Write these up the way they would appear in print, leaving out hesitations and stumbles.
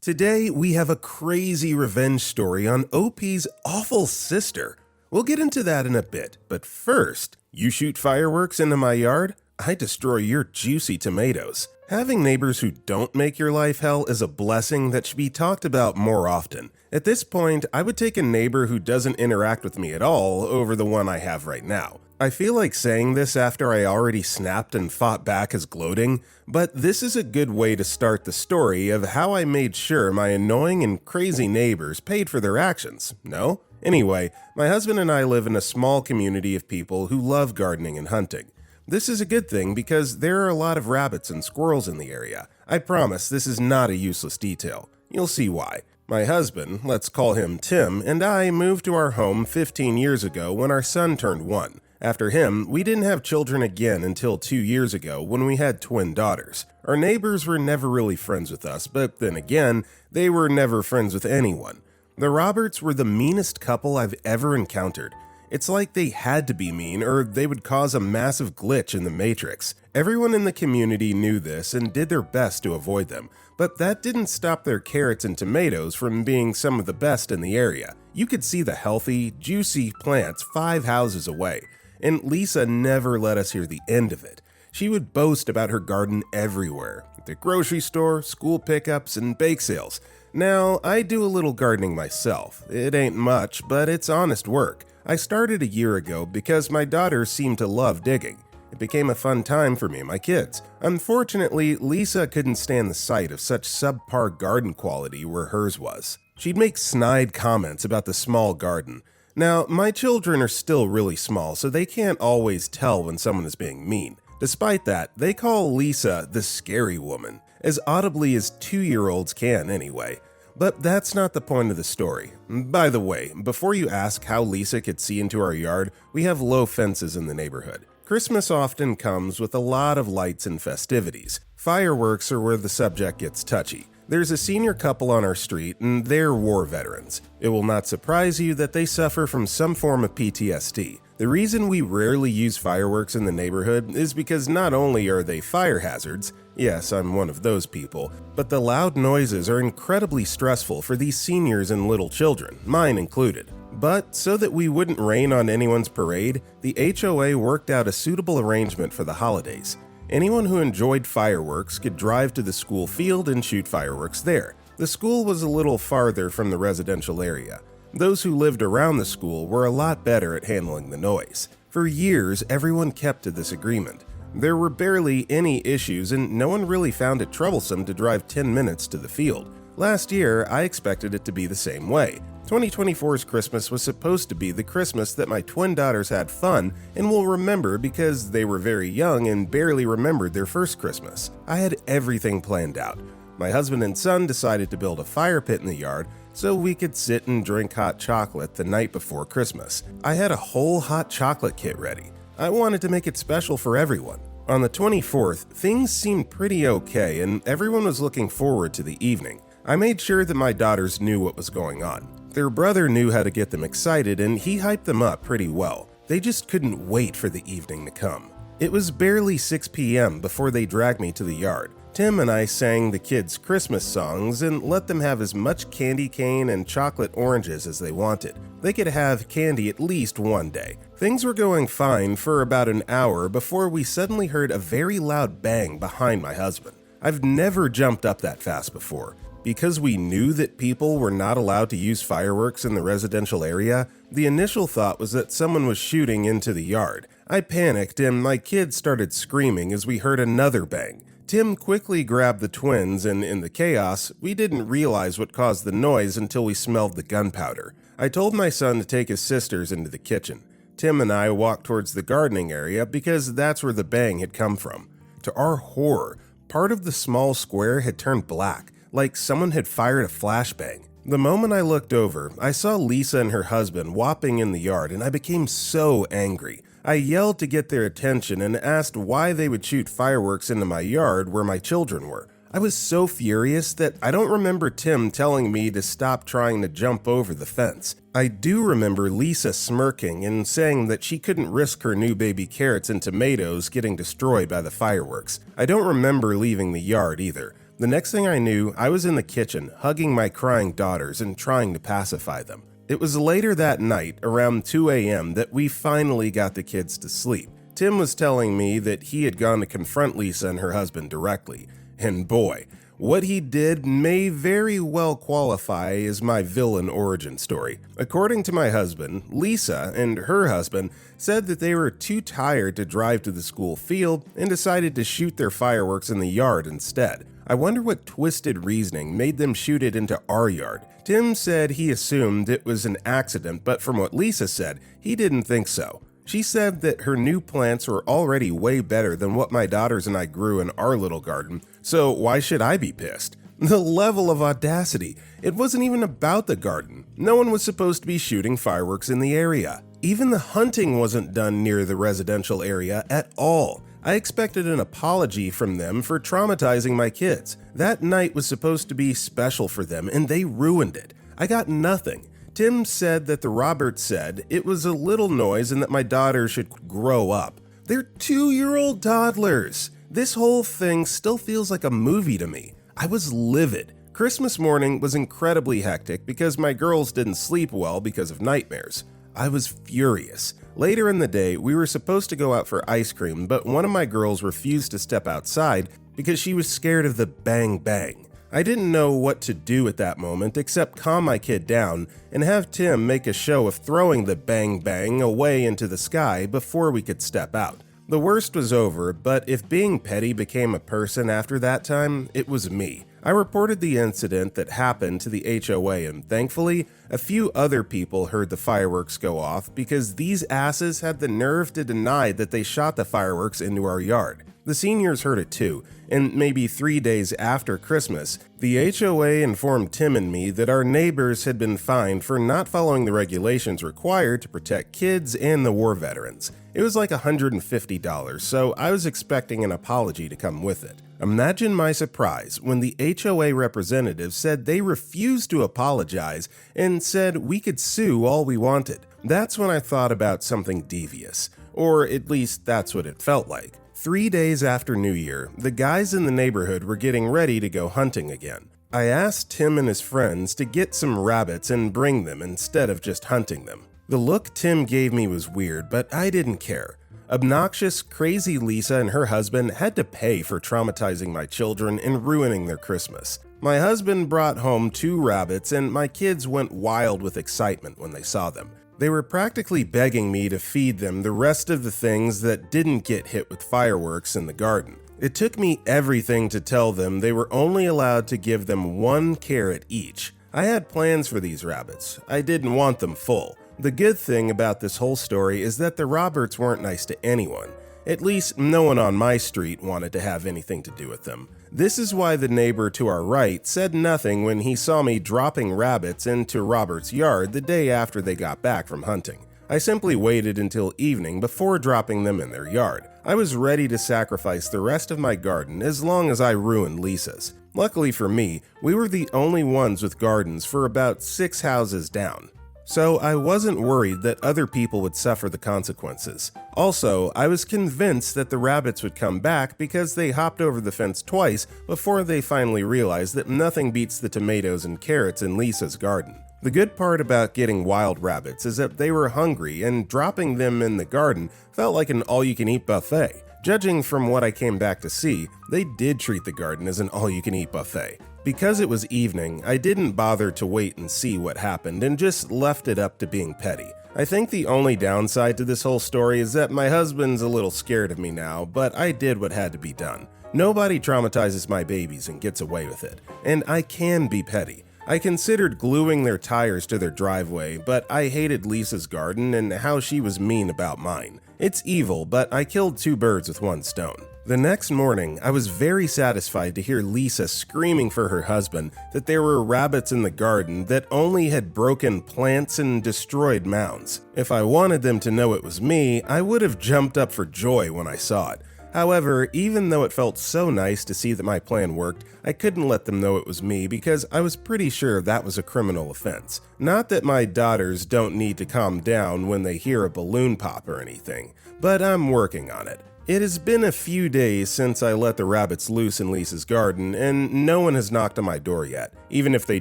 Today, we have a crazy revenge story on OP's awful sister. We'll get into that in a bit, but first, you shoot fireworks into my yard, I destroy your juicy tomatoes. Having neighbors who don't make your life hell is a blessing that should be talked about more often. At this point, I would take a neighbor who doesn't interact with me at all over the one I have right now. I feel like saying this after I already snapped and fought back is gloating, but this is a good way to start the story of how I made sure my annoying and crazy neighbors paid for their actions, no? Anyway, my husband and I live in a small community of people who love gardening and hunting. This is a good thing because there are a lot of rabbits and squirrels in the area. I promise this is not a useless detail. You'll see why. My husband, let's call him Tim, and I moved to our home 15 years ago when our son turned 1. After him, we didn't have children again until 2 years ago when we had twin daughters. Our neighbors were never really friends with us, but then again, they were never friends with anyone. The Roberts were the meanest couple I've ever encountered. It's like they had to be mean or they would cause a massive glitch in the Matrix. Everyone in the community knew this and did their best to avoid them, but that didn't stop their carrots and tomatoes from being some of the best in the area. You could see the healthy, juicy plants 5 houses away. And Lisa never let us hear the end of it. She would boast about her garden everywhere, at the grocery store, school pickups, and bake sales. Now, I do a little gardening myself. It ain't much, but it's honest work. I started a year ago because my daughters seemed to love digging. It became a fun time for me and my kids. Unfortunately, Lisa couldn't stand the sight of such subpar garden quality where hers was. She'd make snide comments about the small garden. Now, my children are still really small, so they can't always tell when someone is being mean. Despite that, they call Lisa the scary woman, as audibly as 2-year-olds can anyway. But that's not the point of the story. By the way, before you ask how Lisa could see into our yard, we have low fences in the neighborhood. Christmas often comes with a lot of lights and festivities. Fireworks are where the subject gets touchy. There's a senior couple on our street, and they're war veterans. It will not surprise you that they suffer from some form of PTSD. The reason we rarely use fireworks in the neighborhood is because not only are they fire hazards, yes, I'm one of those people, but the loud noises are incredibly stressful for these seniors and little children, mine included. But so that we wouldn't rain on anyone's parade, the HOA worked out a suitable arrangement for the holidays. Anyone who enjoyed fireworks could drive to the school field and shoot fireworks there. The school was a little farther from the residential area. Those who lived around the school were a lot better at handling the noise. For years, everyone kept to this agreement. There were barely any issues and no one really found it troublesome to drive 10 minutes to the field. Last year, I expected it to be the same way. 2024's Christmas was supposed to be the Christmas that my twin daughters had fun and will remember because they were very young and barely remembered their first Christmas. I had everything planned out. My husband and son decided to build a fire pit in the yard so we could sit and drink hot chocolate the night before Christmas. I had a whole hot chocolate kit ready. I wanted to make it special for everyone. On the 24th, things seemed pretty okay and everyone was looking forward to the evening. I made sure that my daughters knew what was going on. Their brother knew how to get them excited and he hyped them up pretty well. They just couldn't wait for the evening to come. It was barely 6 p.m. before they dragged me to the yard. Tim and I sang the kids' Christmas songs and let them have as much candy cane and chocolate oranges as they wanted. They could have candy at least one day. Things were going fine for about an hour before we suddenly heard a very loud bang behind my husband. I've never jumped up that fast before. Because we knew that people were not allowed to use fireworks in the residential area, the initial thought was that someone was shooting into the yard. I panicked and my kids started screaming as we heard another bang. Tim quickly grabbed the twins and in the chaos, we didn't realize what caused the noise until we smelled the gunpowder. I told my son to take his sisters into the kitchen. Tim and I walked towards the gardening area because that's where the bang had come from. To our horror, part of the small square had turned black, like someone had fired a flashbang. The moment I looked over, I saw Lisa and her husband whopping in the yard and I became so angry. I yelled to get their attention and asked why they would shoot fireworks into my yard where my children were. I was so furious that I don't remember Tim telling me to stop trying to jump over the fence. I do remember Lisa smirking and saying that she couldn't risk her new baby carrots and tomatoes getting destroyed by the fireworks. I don't remember leaving the yard either. The next thing I knew, I was in the kitchen, hugging my crying daughters and trying to pacify them. It was later that night, around 2 a.m., that we finally got the kids to sleep. Tim was telling me that he had gone to confront Lisa and her husband directly. And boy, what he did may very well qualify as my villain origin story. According to my husband, Lisa and her husband said that they were too tired to drive to the school field and decided to shoot their fireworks in the yard instead. I wonder what twisted reasoning made them shoot it into our yard. Tim said he assumed it was an accident, but from what Lisa said, he didn't think so. She said that her new plants were already way better than what my daughters and I grew in our little garden, so why should I be pissed? The level of audacity. It wasn't even about the garden. No one was supposed to be shooting fireworks in the area. Even the hunting wasn't done near the residential area at all. I expected an apology from them for traumatizing my kids. That night was supposed to be special for them, and they ruined it. I got nothing. Tim said that the Roberts said it was a little noise and that my daughters should grow up. They're 2-year-old toddlers. This whole thing still feels like a movie to me. I was livid. Christmas morning was incredibly hectic because my girls didn't sleep well because of nightmares. I was furious. Later in the day, we were supposed to go out for ice cream, but one of my girls refused to step outside because she was scared of the bang bang. I didn't know what to do at that moment except calm my kid down and have Tim make a show of throwing the bang bang away into the sky before we could step out. The worst was over, but if being petty became a person after that time, it was me. I reported the incident that happened to the HOA, and thankfully, a few other people heard the fireworks go off because these asses had the nerve to deny that they shot the fireworks into our yard. The seniors heard it too, and maybe 3 days after Christmas, the HOA informed Tim and me that our neighbors had been fined for not following the regulations required to protect kids and the war veterans. It was like $150, so I was expecting an apology to come with it. Imagine my surprise when the HOA representative said they refused to apologize and said we could sue all we wanted. That's when I thought about something devious, or at least that's what it felt like. 3 days after New Year, the guys in the neighborhood were getting ready to go hunting again. I asked Tim and his friends to get some rabbits and bring them instead of just hunting them. The look Tim gave me was weird, but I didn't care. Obnoxious, crazy Lisa and her husband had to pay for traumatizing my children and ruining their Christmas. My husband brought home 2 rabbits, and my kids went wild with excitement when they saw them. They were practically begging me to feed them the rest of the things that didn't get hit with fireworks in the garden. It took me everything to tell them they were only allowed to give them 1 carrot each. I had plans for these rabbits. I didn't want them full. The good thing about this whole story is that the Roberts weren't nice to anyone. At least no one on my street wanted to have anything to do with them. This is why the neighbor to our right said nothing when he saw me dropping rabbits into Robert's yard the day after they got back from hunting. I simply waited until evening before dropping them in their yard. I was ready to sacrifice the rest of my garden as long as I ruined Lisa's. Luckily for me, we were the only ones with gardens for about 6 houses down. So I wasn't worried that other people would suffer the consequences. Also, I was convinced that the rabbits would come back because they hopped over the fence twice before they finally realized that nothing beats the tomatoes and carrots in Lisa's garden. The good part about getting wild rabbits is that they were hungry, and dropping them in the garden felt like an all-you-can-eat buffet. Judging from what I came back to see, they did treat the garden as an all-you-can-eat buffet. Because it was evening, I didn't bother to wait and see what happened and just left it up to being petty. I think the only downside to this whole story is that my husband's a little scared of me now, but I did what had to be done. Nobody traumatizes my babies and gets away with it, and I can be petty. I considered gluing their tires to their driveway, but I hated Lisa's garden and how she was mean about mine. It's evil, but I killed 2 birds with 1 stone. The next morning, I was very satisfied to hear Lisa screaming for her husband that there were rabbits in the garden that only had broken plants and destroyed mounds. If I wanted them to know it was me, I would have jumped up for joy when I saw it. However, even though it felt so nice to see that my plan worked, I couldn't let them know it was me because I was pretty sure that was a criminal offense. Not that my daughters don't need to calm down when they hear a balloon pop or anything, but I'm working on it. It has been a few days since I let the rabbits loose in Lisa's garden, and no one has knocked on my door yet. Even if they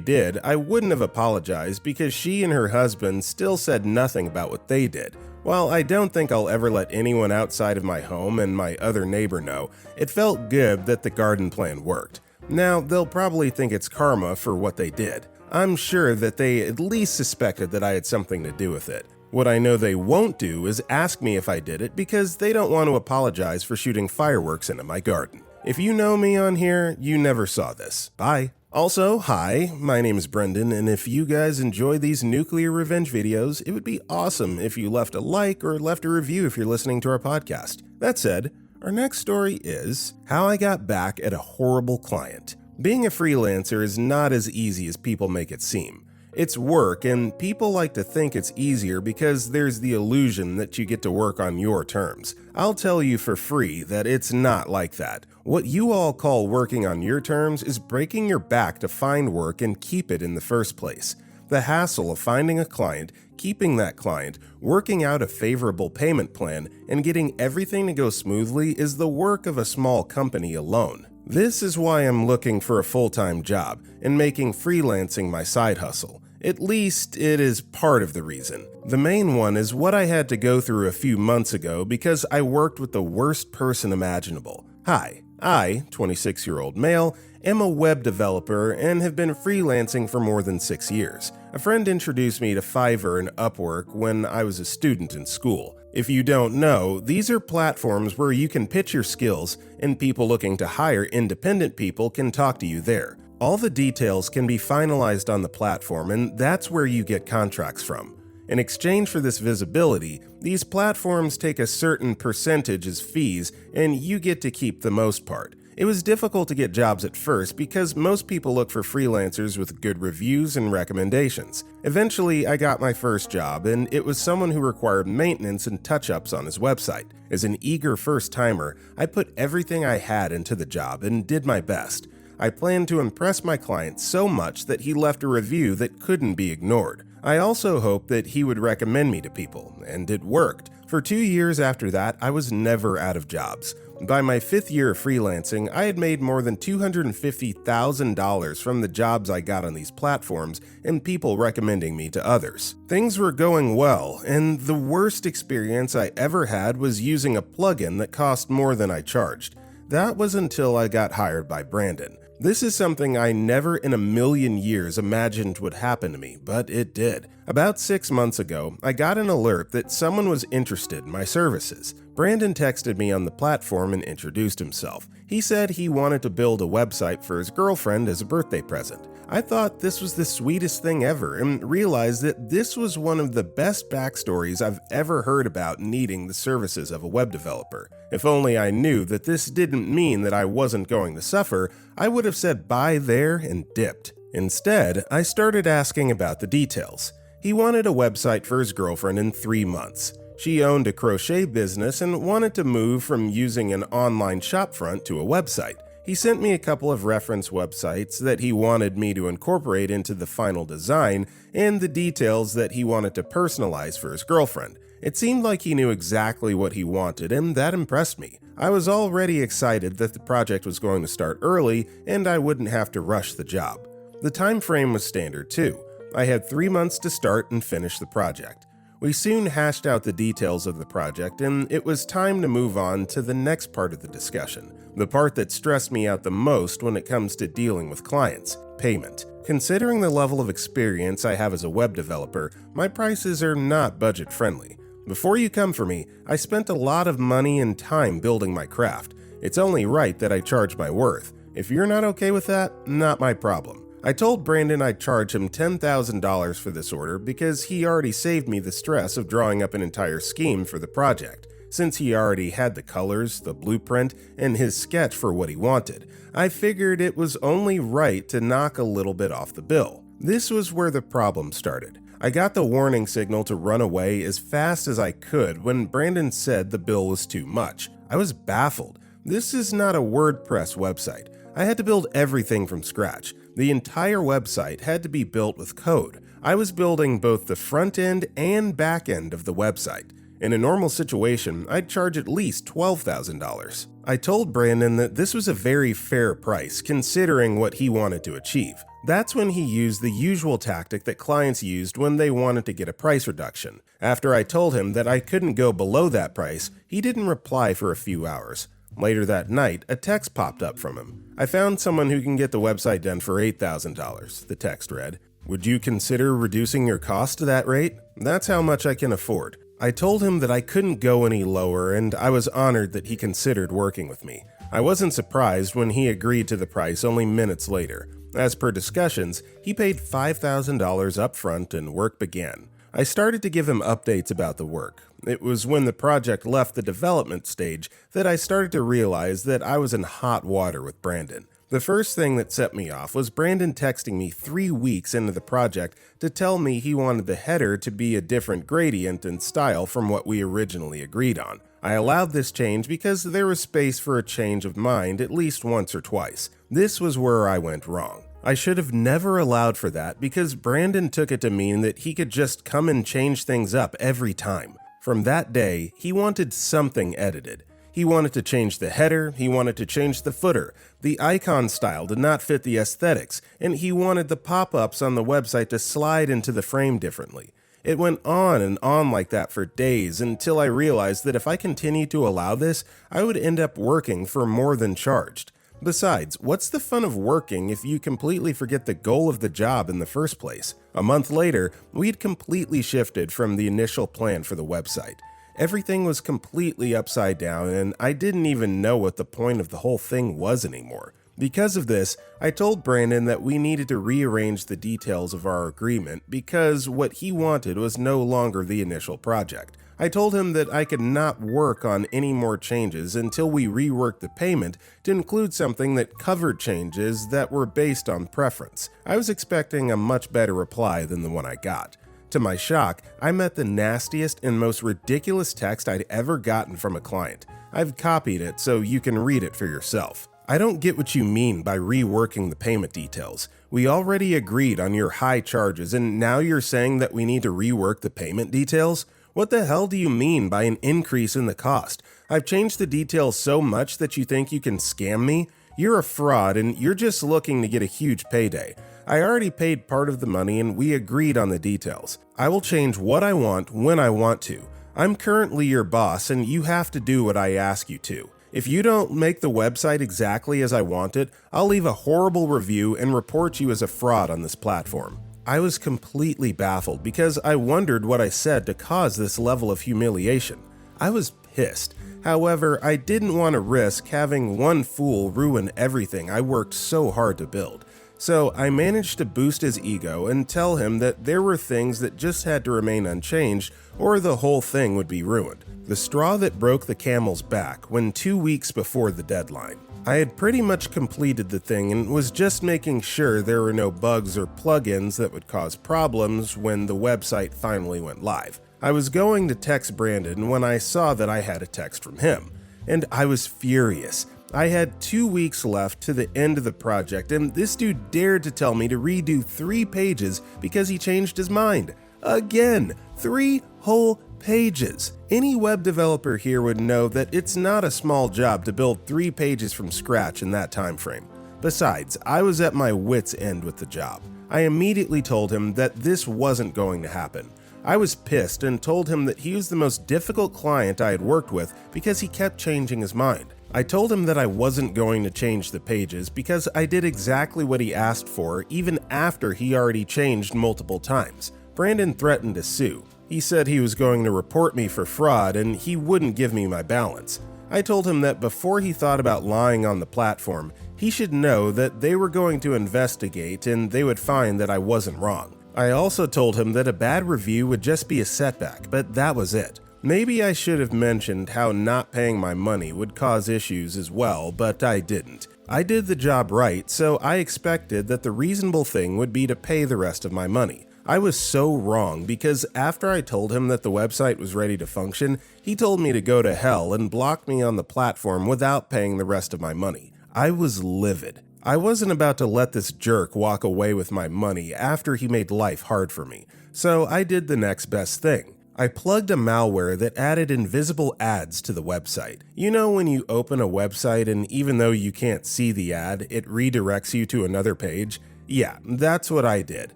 did, I wouldn't have apologized because she and her husband still said nothing about what they did. While I don't think I'll ever let anyone outside of my home and my other neighbor know, it felt good that the garden plan worked. Now, they'll probably think it's karma for what they did. I'm sure that they at least suspected that I had something to do with it. What I know they won't do is ask me if I did it because they don't want to apologize for shooting fireworks into my garden. If you know me on here, you never saw this. Bye. Also, hi, my name is Brendan, and if you guys enjoy these Nuclear Revenge videos, it would be awesome if you left a like or left a review if you're listening to our podcast. That said, our next story is how I got back at a horrible client. Being a freelancer is not as easy as people make it seem. It's work, and people like to think it's easier because there's the illusion that you get to work on your terms. I'll tell you for free that it's not like that. What you all call working on your terms is breaking your back to find work and keep it in the first place. The hassle of finding a client, keeping that client, working out a favorable payment plan, and getting everything to go smoothly is the work of a small company alone. This is why I'm looking for a full-time job and making freelancing my side hustle. At least it is part of the reason. The main one is what I had to go through a few months ago because I worked with the worst person imaginable. Hi, I, 26-year-old male, am a web developer and have been freelancing for more than 6 years. A friend introduced me to Fiverr and Upwork when I was a student in school. If you don't know, these are platforms where you can pitch your skills and people looking to hire independent people can talk to you there. All the details can be finalized on the platform, and that's where you get contracts from. In exchange for this visibility, these platforms take a certain percentage as fees, and you get to keep the most part. It was difficult to get jobs at first because most people look for freelancers with good reviews and recommendations. Eventually, I got my first job, and it was someone who required maintenance and touch-ups on his website. As an eager first-timer, I put everything I had into the job and did my best. I planned to impress my client so much that he left a review that couldn't be ignored. I also hoped that he would recommend me to people, and it worked. For 2 years after that, I was never out of jobs. By my 5th year of freelancing, I had made more than $250,000 from the jobs I got on these platforms and people recommending me to others. Things were going well, and the worst experience I ever had was using a plugin that cost more than I charged. That was until I got hired by Brandon. This is something I never in a million years imagined would happen to me, but it did. About 6 months ago, I got an alert that someone was interested in my services. Brandon texted me on the platform and introduced himself. He said he wanted to build a website for his girlfriend as a birthday present. I thought this was the sweetest thing ever and realized that this was one of the best backstories I've ever heard about needing the services of a web developer. If only I knew that this didn't mean that I wasn't going to suffer, I would have said bye there and dipped. Instead, I started asking about the details. He wanted a website for his girlfriend in 3 months. She owned a crochet business and wanted to move from using an online shopfront to a website. He sent me a couple of reference websites that he wanted me to incorporate into the final design and the details that he wanted to personalize for his girlfriend. It seemed like he knew exactly what he wanted, and that impressed me. I was already excited that the project was going to start early and I wouldn't have to rush the job. The time frame was standard too. I had 3 months to start and finish the project. We soon hashed out the details of the project, and it was time to move on to the next part of the discussion, the part that stressed me out the most when it comes to dealing with clients: payment. Considering the level of experience I have as a web developer, my prices are not budget-friendly. Before you come for me, I spent a lot of money and time building my craft. It's only right that I charge my worth. If you're not okay with that, not my problem. I told Brandon I'd charge him $10,000 for this order because he already saved me the stress of drawing up an entire scheme for the project. Since he already had the colors, the blueprint, and his sketch for what he wanted, I figured it was only right to knock a little bit off the bill. This was where the problem started. I got the warning signal to run away as fast as I could when Brandon said the bill was too much. I was baffled. This is not a WordPress website. I had to build everything from scratch. The entire website had to be built with code. I was building both the front end and back end of the website. In a normal situation, I'd charge at least $12,000. I told Brandon that this was a very fair price considering what he wanted to achieve. That's when he used the usual tactic that clients used when they wanted to get a price reduction. After I told him that I couldn't go below that price, he didn't reply for a few hours. Later that night, a text popped up from him. "I found someone who can get the website done for $8,000, the text read. "Would you consider reducing your cost to that rate? That's how much I can afford." I told him that I couldn't go any lower, and I was honored that he considered working with me. I wasn't surprised when he agreed to the price only minutes later. As per discussions, he paid $5,000 upfront and work began. I started to give him updates about the work. It was when the project left the development stage that I started to realize that I was in hot water with Brandon. The first thing that set me off was Brandon texting me 3 weeks into the project to tell me he wanted the header to be a different gradient and style from what we originally agreed on. I allowed this change because there was space for a change of mind at least once or twice. This was where I went wrong. I should have never allowed for that because Brandon took it to mean that he could just come and change things up every time. From that day, he wanted something edited. He wanted to change the header, he wanted to change the footer, the icon style did not fit the aesthetics, and he wanted the pop-ups on the website to slide into the frame differently. It went on and on like that for days until I realized that if I continued to allow this, I would end up working for more than charged. Besides, what's the fun of working if you completely forget the goal of the job in the first place? A month later, we'd completely shifted from the initial plan for the website. Everything was completely upside down, and I didn't even know what the point of the whole thing was anymore. Because of this, I told Brandon that we needed to rearrange the details of our agreement because what he wanted was no longer the initial project. I told him that I could not work on any more changes until we reworked the payment to include something that covered changes that were based on preference. I was expecting a much better reply than the one I got. To my shock, I met the nastiest and most ridiculous text I'd ever gotten from a client. I've copied it so you can read it for yourself. "I don't get what you mean by reworking the payment details. We already agreed on your high charges and now you're saying that we need to rework the payment details? What the hell do you mean by an increase in the cost? I've changed the details so much that you think you can scam me? You're a fraud and you're just looking to get a huge payday. I already paid part of the money and we agreed on the details. I will change what I want when I want to. I'm currently your boss and you have to do what I ask you to. If you don't make the website exactly as I want it, I'll leave a horrible review and report you as a fraud on this platform." I was completely baffled because I wondered what I said to cause this level of humiliation. I was pissed. However, I didn't want to risk having one fool ruin everything I worked so hard to build. So I managed to boost his ego and tell him that there were things that just had to remain unchanged or the whole thing would be ruined. The straw that broke the camel's back when 2 weeks before the deadline. I had pretty much completed the thing and was just making sure there were no bugs or plugins that would cause problems when the website finally went live. I was going to text Brandon when I saw that I had a text from him, and I was furious. I had 2 weeks left to the end of the project, and this dude dared to tell me to redo 3 pages because he changed his mind. Again, 3 whole pages. Any web developer here would know that it's not a small job to build 3 pages from scratch in that time frame. Besides, I was at my wit's end with the job. I immediately told him that this wasn't going to happen. I was pissed and told him that he was the most difficult client I had worked with because he kept changing his mind. I told him that I wasn't going to change the pages because I did exactly what he asked for even after he already changed multiple times. Brandon threatened to sue. He said he was going to report me for fraud and he wouldn't give me my balance. I told him that before he thought about lying on the platform, he should know that they were going to investigate and they would find that I wasn't wrong. I also told him that a bad review would just be a setback, but that was it. Maybe I should have mentioned how not paying my money would cause issues as well, but I didn't. I did the job right, so I expected that the reasonable thing would be to pay the rest of my money. I was so wrong because after I told him that the website was ready to function, he told me to go to hell and blocked me on the platform without paying the rest of my money. I was livid. I wasn't about to let this jerk walk away with my money after he made life hard for me, so I did the next best thing. I plugged a malware that added invisible ads to the website. You know when you open a website and even though you can't see the ad, it redirects you to another page? Yeah, that's what I did.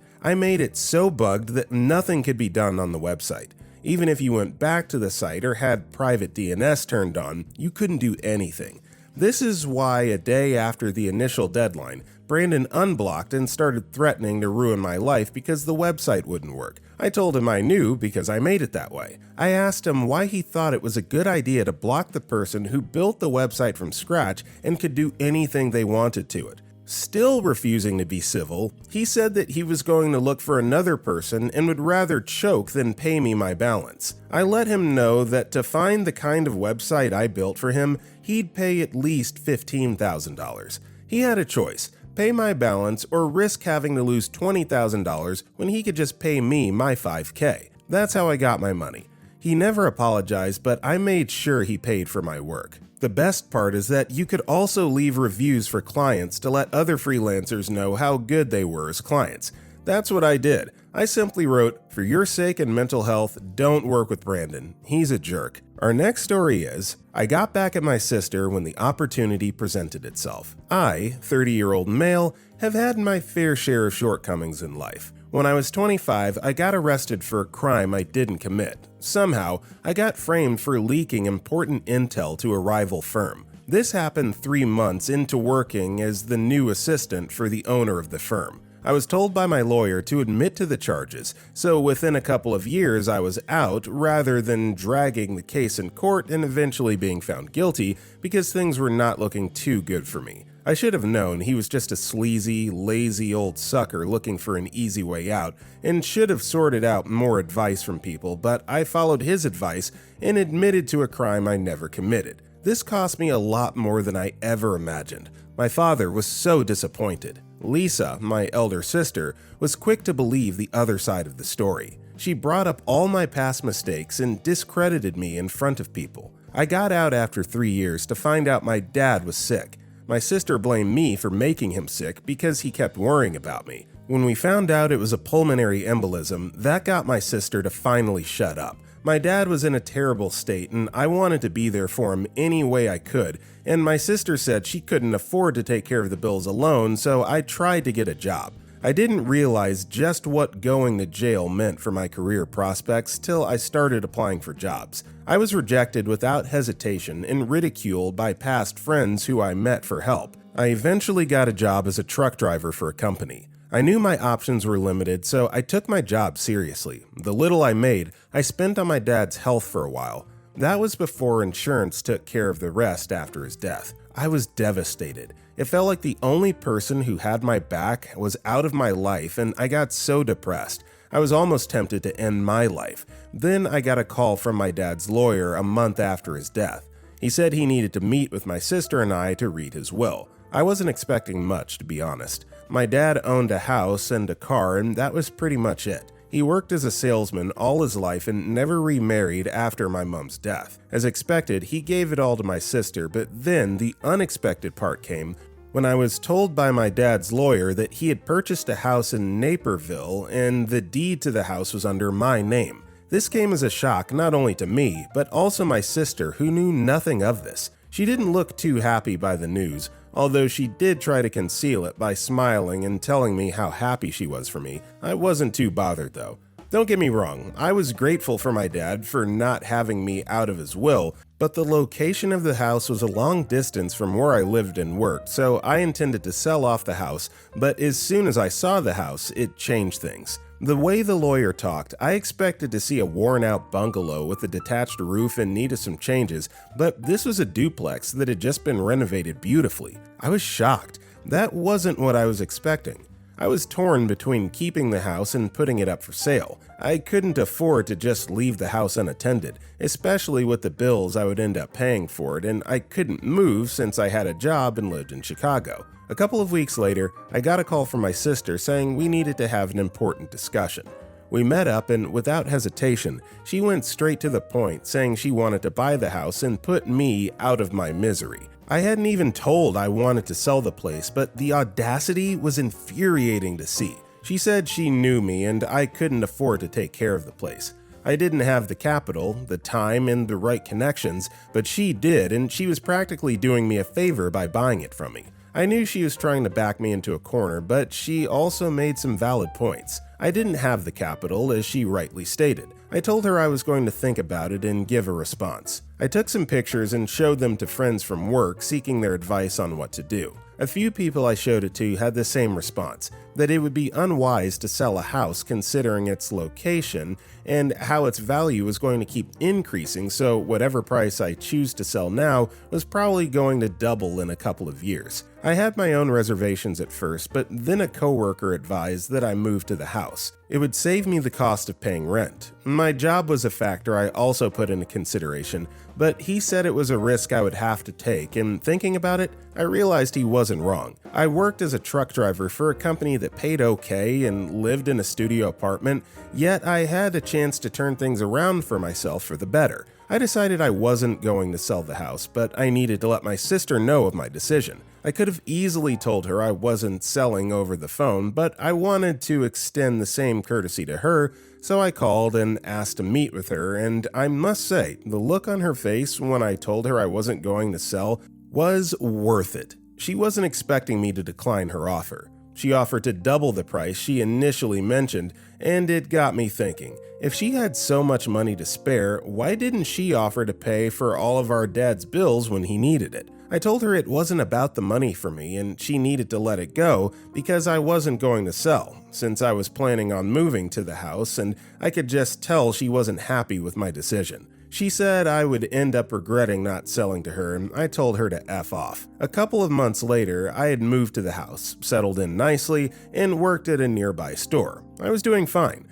I made it so bugged that nothing could be done on the website. Even if you went back to the site or had private DNS turned on, you couldn't do anything. This is why a day after the initial deadline, Brandon unblocked and started threatening to ruin my life because the website wouldn't work. I told him I knew because I made it that way. I asked him why he thought it was a good idea to block the person who built the website from scratch and could do anything they wanted to it. Still refusing to be civil, he said that he was going to look for another person and would rather choke than pay me my balance. I let him know that to find the kind of website I built for him, he'd pay at least $15,000. He had a choice: pay my balance or risk having to lose $20,000 when he could just pay me my $5,000. That's how I got my money. He never apologized, but I made sure he paid for my work. The best part is that you could also leave reviews for clients to let other freelancers know how good they were as clients. That's what I did. I simply wrote, "For your sake and mental health, don't work with Brandon. He's a jerk." Our next story is, I got back at my sister when the opportunity presented itself. I, 30-year-old male, have had my fair share of shortcomings in life. When I was 25, I got arrested for a crime I didn't commit. Somehow, I got framed for leaking important intel to a rival firm. This happened 3 months into working as the new assistant for the owner of the firm. I was told by my lawyer to admit to the charges, so within a couple of years I was out rather than dragging the case in court and eventually being found guilty because things were not looking too good for me. I should have known he was just a sleazy, lazy old sucker looking for an easy way out, and should have sorted out more advice from people, but I followed his advice and admitted to a crime I never committed. This cost me a lot more than I ever imagined. My father was so disappointed. Lisa, my elder sister, was quick to believe the other side of the story. She brought up all my past mistakes and discredited me in front of people. I got out after 3 years to find out my dad was sick. My sister blamed me for making him sick because he kept worrying about me. When we found out it was a pulmonary embolism, that got my sister to finally shut up. My dad was in a terrible state and I wanted to be there for him any way I could, and my sister said she couldn't afford to take care of the bills alone, so I tried to get a job. I didn't realize just what going to jail meant for my career prospects till I started applying for jobs. I was rejected without hesitation and ridiculed by past friends who I met for help. I eventually got a job as a truck driver for a company. I knew my options were limited, so I took my job seriously. The little I made, I spent on my dad's health for a while. That was before insurance took care of the rest after his death. I was devastated. It felt like the only person who had my back was out of my life, and I got so depressed. I was almost tempted to end my life. Then I got a call from my dad's lawyer a month after his death. He said he needed to meet with my sister and I to read his will. I wasn't expecting much, to be honest. My dad owned a house and a car, and that was pretty much it. He worked as a salesman all his life and never remarried after my mom's death. As expected, he gave it all to my sister, but then the unexpected part came when I was told by my dad's lawyer that he had purchased a house in Naperville and the deed to the house was under my name. This came as a shock not only to me, but also my sister, who knew nothing of this. She didn't look too happy by the news, although she did try to conceal it by smiling and telling me how happy she was for me. I wasn't too bothered though. Don't get me wrong, I was grateful for my dad for not having me out of his will, but the location of the house was a long distance from where I lived and worked, so I intended to sell off the house, but as soon as I saw the house, it changed things. The way the lawyer talked, I expected to see a worn-out bungalow with a detached roof and needed some changes, but this was a duplex that had just been renovated beautifully. I was shocked. That wasn't what I was expecting. I was torn between keeping the house and putting it up for sale. I couldn't afford to just leave the house unattended, especially with the bills I would end up paying for it, and I couldn't move since I had a job and lived in Chicago. A couple of weeks later, I got a call from my sister saying we needed to have an important discussion. We met up and without hesitation, she went straight to the point, saying she wanted to buy the house and put me out of my misery. I hadn't even told I wanted to sell the place, but the audacity was infuriating to see. She said she knew me and I couldn't afford to take care of the place. I didn't have the capital, the time, and the right connections, but she did, and she was practically doing me a favor by buying it from me. I knew she was trying to back me into a corner, but she also made some valid points. I didn't have the capital, as she rightly stated. I told her I was going to think about it and give a response. I took some pictures and showed them to friends from work seeking their advice on what to do. A few people I showed it to had the same response, that it would be unwise to sell a house considering its location and how its value was going to keep increasing, so whatever price I choose to sell now was probably going to double in a couple of years. I had my own reservations at first, but then a coworker advised that I move to the house. It would save me the cost of paying rent. My job was a factor I also put into consideration, but he said it was a risk I would have to take, and thinking about it, I realized he wasn't wrong. I worked as a truck driver for a company that paid okay and lived in a studio apartment, yet I had a chance to turn things around for myself for the better. I decided I wasn't going to sell the house, but I needed to let my sister know of my decision. I could have easily told her I wasn't selling over the phone, but I wanted to extend the same courtesy to her, so I called and asked to meet with her, and I must say, the look on her face when I told her I wasn't going to sell was worth it. She wasn't expecting me to decline her offer. She offered to double the price she initially mentioned, and it got me thinking. If she had so much money to spare, why didn't she offer to pay for all of our dad's bills when he needed it? I told her it wasn't about the money for me and she needed to let it go because I wasn't going to sell, since I was planning on moving to the house and I could just tell she wasn't happy with my decision. She said I would end up regretting not selling to her, and I told her to F off. A couple of months later, I had moved to the house, settled in nicely, and worked at a nearby store. I was doing fine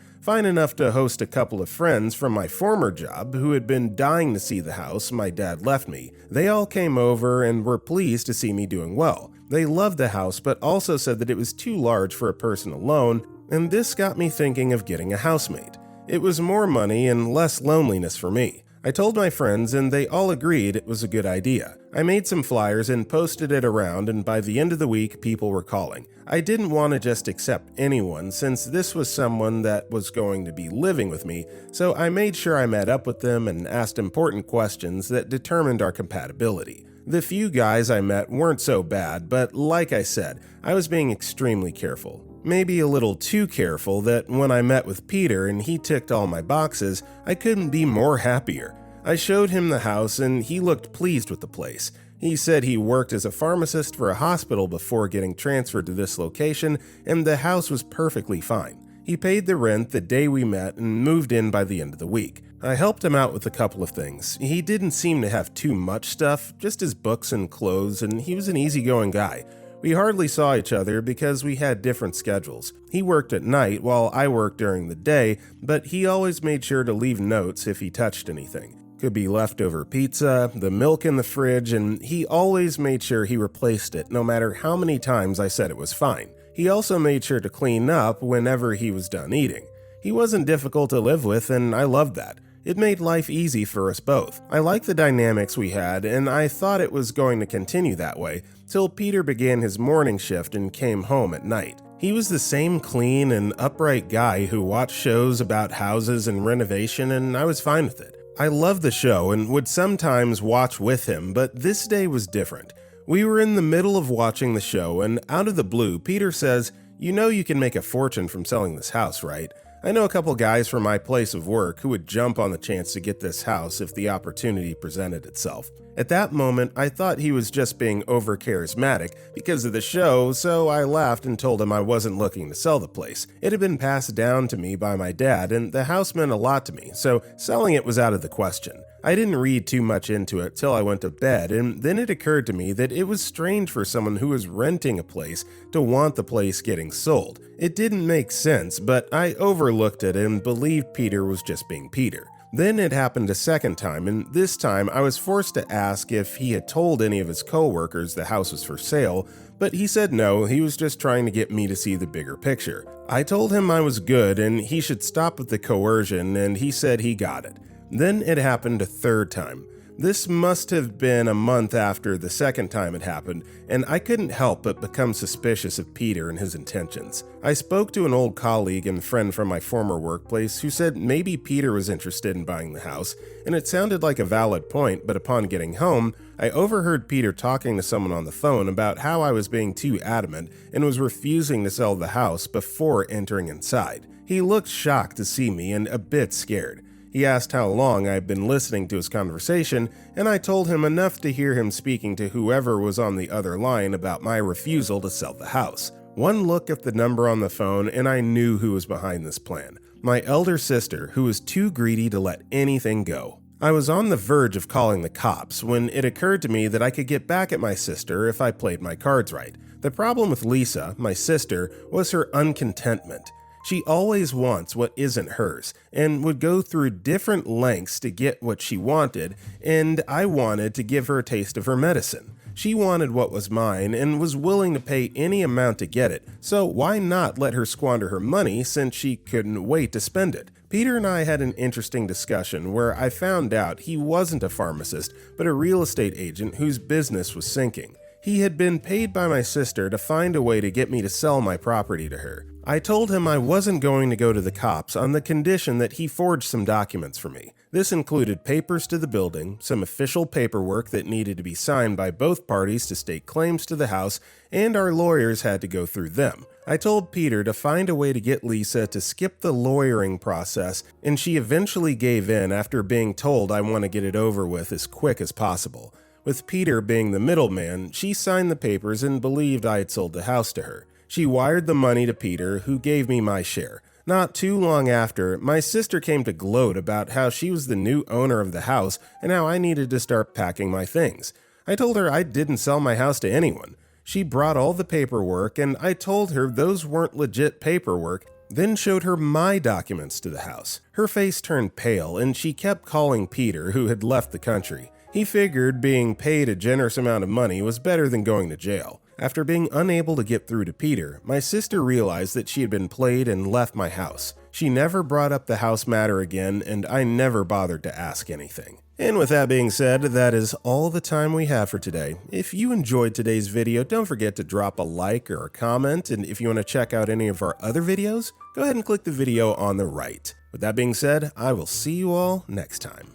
enough to host a couple of friends from my former job who had been dying to see the house my dad left me. They all came over and were pleased to see me doing well. They loved the house, but also said that it was too large for a person alone, and this got me thinking of getting a housemate. It was more money and less loneliness for me. I told my friends and they all agreed it was a good idea. I made some flyers and posted it around, and by the end of the week, people were calling. I didn't want to just accept anyone since this was someone that was going to be living with me, so I made sure I met up with them and asked important questions that determined our compatibility. The few guys I met weren't so bad, but like I said, I was being extremely careful. Maybe a little too careful that when I met with Peter and he ticked all my boxes, I couldn't be more happier. I showed him the house and he looked pleased with the place. He said he worked as a pharmacist for a hospital before getting transferred to this location, and the house was perfectly fine. He paid the rent the day we met and moved in by the end of the week. I helped him out with a couple of things. He didn't seem to have too much stuff, just his books and clothes, and he was an easygoing guy. We hardly saw each other because we had different schedules. He worked at night while I worked during the day, but he always made sure to leave notes if he touched anything. Could be leftover pizza, the milk in the fridge, and he always made sure he replaced it no matter how many times I said it was fine. He also made sure to clean up whenever he was done eating. He wasn't difficult to live with, and I loved that. It made life easy for us both. I liked the dynamics we had, and I thought it was going to continue that way, till Peter began his morning shift and came home at night. He was the same clean and upright guy who watched shows about houses and renovation, and I was fine with it. I loved the show and would sometimes watch with him, but this day was different. We were in the middle of watching the show, and out of the blue, Peter says, "You know you can make a fortune from selling this house, right? I know a couple guys from my place of work who would jump on the chance to get this house if the opportunity presented itself." At that moment, I thought he was just being over-charismatic because of the show, so I laughed and told him I wasn't looking to sell the place. It had been passed down to me by my dad, and the house meant a lot to me, so selling it was out of the question. I didn't read too much into it till I went to bed, and then it occurred to me that it was strange for someone who was renting a place to want the place getting sold. It didn't make sense, but I overlooked it and believed Peter was just being Peter. Then it happened a second time, and this time I was forced to ask if he had told any of his co-workers the house was for sale, but he said no, he was just trying to get me to see the bigger picture. I told him I was good and he should stop with the coercion, and he said he got it. Then it happened a third time. This must have been a month after the second time it happened, and I couldn't help but become suspicious of Peter and his intentions. I spoke to an old colleague and friend from my former workplace who said maybe Peter was interested in buying the house, and it sounded like a valid point, but upon getting home, I overheard Peter talking to someone on the phone about how I was being too adamant and was refusing to sell the house before entering inside. He looked shocked to see me and a bit scared. He asked how long I had been listening to his conversation, and I told him enough to hear him speaking to whoever was on the other line about my refusal to sell the house. One look at the number on the phone and I knew who was behind this plan. My elder sister, who was too greedy to let anything go. I was on the verge of calling the cops when it occurred to me that I could get back at my sister if I played my cards right. The problem with Lisa, my sister, was her uncontentment. She always wants what isn't hers, and would go through different lengths to get what she wanted, and I wanted to give her a taste of her medicine. She wanted what was mine and was willing to pay any amount to get it, so why not let her squander her money since she couldn't wait to spend it? Peter and I had an interesting discussion where I found out he wasn't a pharmacist, but a real estate agent whose business was sinking. He had been paid by my sister to find a way to get me to sell my property to her. I told him I wasn't going to go to the cops on the condition that he forged some documents for me. This included papers to the building, some official paperwork that needed to be signed by both parties to stake claims to the house, and our lawyers had to go through them. I told Peter to find a way to get Lisa to skip the lawyering process, and she eventually gave in after being told I want to get it over with as quick as possible. With Peter being the middleman, she signed the papers and believed I had sold the house to her. She wired the money to Peter, who gave me my share. Not too long after, my sister came to gloat about how she was the new owner of the house and how I needed to start packing my things. I told her I didn't sell my house to anyone. She brought all the paperwork, and I told her those weren't legit paperwork, then showed her my documents to the house. Her face turned pale, and she kept calling Peter, who had left the country. He figured being paid a generous amount of money was better than going to jail. After being unable to get through to Peter, my sister realized that she had been played and left my house. She never brought up the house matter again, and I never bothered to ask anything. And with that being said, that is all the time we have for today. If you enjoyed today's video, don't forget to drop a like or a comment, and if you want to check out any of our other videos, go ahead and click the video on the right. With that being said, I will see you all next time.